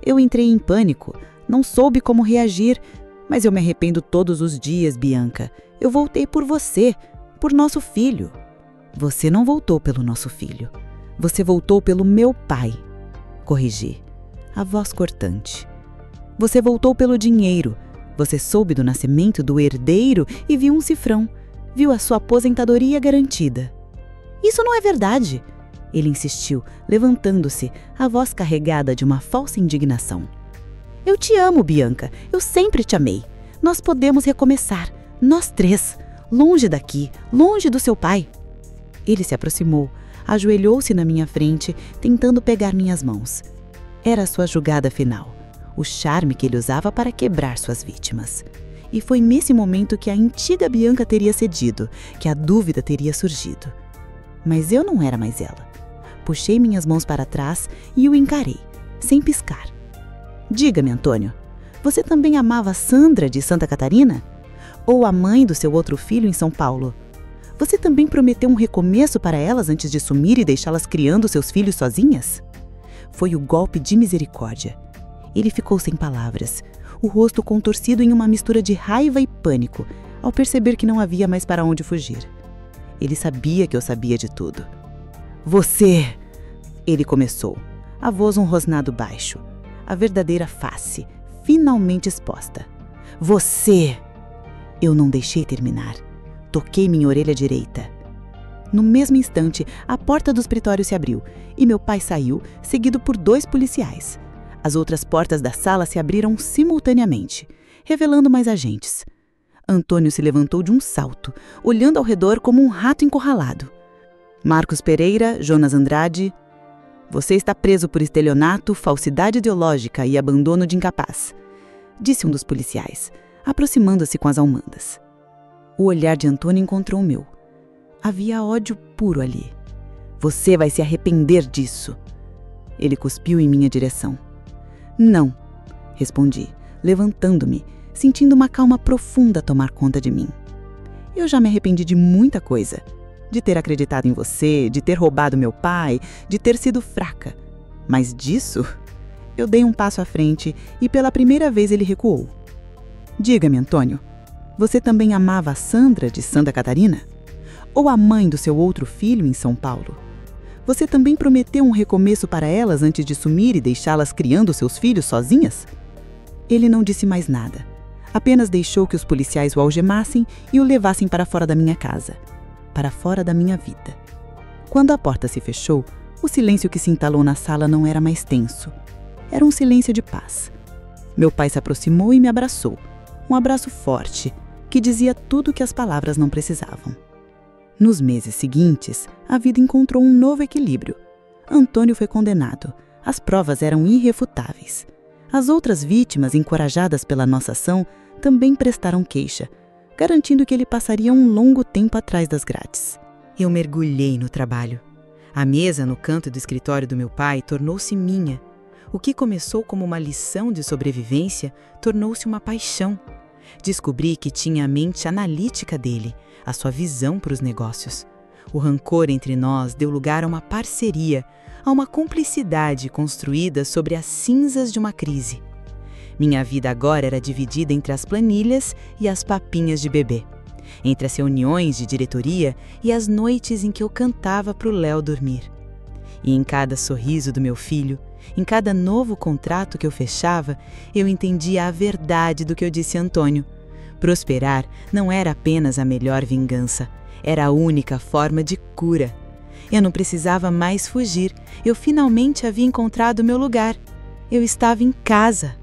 Speaker 5: Eu entrei em pânico, não soube como reagir, mas eu me arrependo todos os dias, Bianca. Eu voltei por você, por nosso filho. Você não voltou pelo nosso filho. Você voltou pelo meu pai. Corrigi, a voz cortante. Você voltou pelo dinheiro. Você soube do nascimento do herdeiro e viu um cifrão. Viu a sua aposentadoria garantida. Isso não é verdade, ele insistiu, levantando-se, a voz carregada de uma falsa indignação. Eu te amo, Bianca. Eu sempre te amei. Nós podemos recomeçar. Nós três. Longe daqui. Longe do seu pai. Ele se aproximou. Ajoelhou-se na minha frente, tentando pegar minhas mãos. Era a sua jogada final. O charme que ele usava para quebrar suas vítimas. E foi nesse momento que a antiga Bianca teria cedido, que a dúvida teria surgido. Mas eu não era mais ela. Puxei minhas mãos para trás e o encarei, sem piscar. Diga-me, Antônio, você também amava Sandra de Santa Catarina? Ou a mãe do seu outro filho em São Paulo? Você também prometeu um recomeço para elas antes de sumir e deixá-las criando seus filhos sozinhas? Foi o golpe de misericórdia. Ele ficou sem palavras, o rosto contorcido em uma mistura de raiva e pânico, ao perceber que não havia mais para onde fugir. Ele sabia que eu sabia de tudo. Você! Ele começou, a voz um rosnado baixo, a verdadeira face, finalmente exposta. Você! Eu não deixei terminar. Toquei minha orelha direita. No mesmo instante, a porta do escritório se abriu e meu pai saiu, seguido por 2 policiais. As outras portas da sala se abriram simultaneamente, revelando mais agentes. Antônio se levantou de um salto, olhando ao redor como um rato encurralado. Marcos Pereira, Jonas Andrade, você está preso por estelionato, falsidade ideológica e abandono de incapaz, disse um dos policiais, aproximando-se com as almandas. O olhar de Antônio encontrou o meu. Havia ódio puro ali. Você vai se arrepender disso. Ele cuspiu em minha direção. Não, respondi, levantando-me, sentindo uma calma profunda tomar conta de mim. Eu já me arrependi de muita coisa. De ter acreditado em você, de ter roubado meu pai, de ter sido fraca. Mas disso, eu dei um passo à frente e pela primeira vez ele recuou. Diga-me, Antônio, você também amava a Sandra de Santa Catarina? Ou a mãe do seu outro filho em São Paulo? Você também prometeu um recomeço para elas antes de sumir e deixá-las criando seus filhos sozinhas? Ele não disse mais nada. Apenas deixou que os policiais o algemassem e o levassem para fora da minha casa. Para fora da minha vida. Quando a porta se fechou, o silêncio que se entalou na sala não era mais tenso. Era um silêncio de paz. Meu pai se aproximou e me abraçou.
Speaker 2: Um abraço forte, que dizia tudo o que as palavras não precisavam. Nos meses seguintes, a vida encontrou um novo equilíbrio. Antônio foi condenado. As provas eram irrefutáveis. As outras vítimas, encorajadas pela nossa ação, também prestaram queixa, garantindo que ele passaria um longo tempo atrás das grades.
Speaker 4: Eu mergulhei no trabalho. A mesa no canto do escritório do meu pai tornou-se minha. O que começou como uma lição de sobrevivência tornou-se uma paixão. Descobri que tinha a mente analítica dele, a sua visão para os negócios. O rancor entre nós deu lugar a uma parceria, a uma cumplicidade construída sobre as cinzas de uma crise. Minha vida agora era dividida entre as planilhas e as papinhas de bebê, entre as reuniões de diretoria e as noites em que eu cantava para o Léo dormir. E em cada sorriso do meu filho, em cada novo contrato que eu fechava, eu entendia a verdade do que eu disse a Antônio. Prosperar não era apenas a melhor vingança, era a única forma de cura. Eu não precisava mais fugir, eu finalmente havia encontrado meu lugar. Eu estava em casa.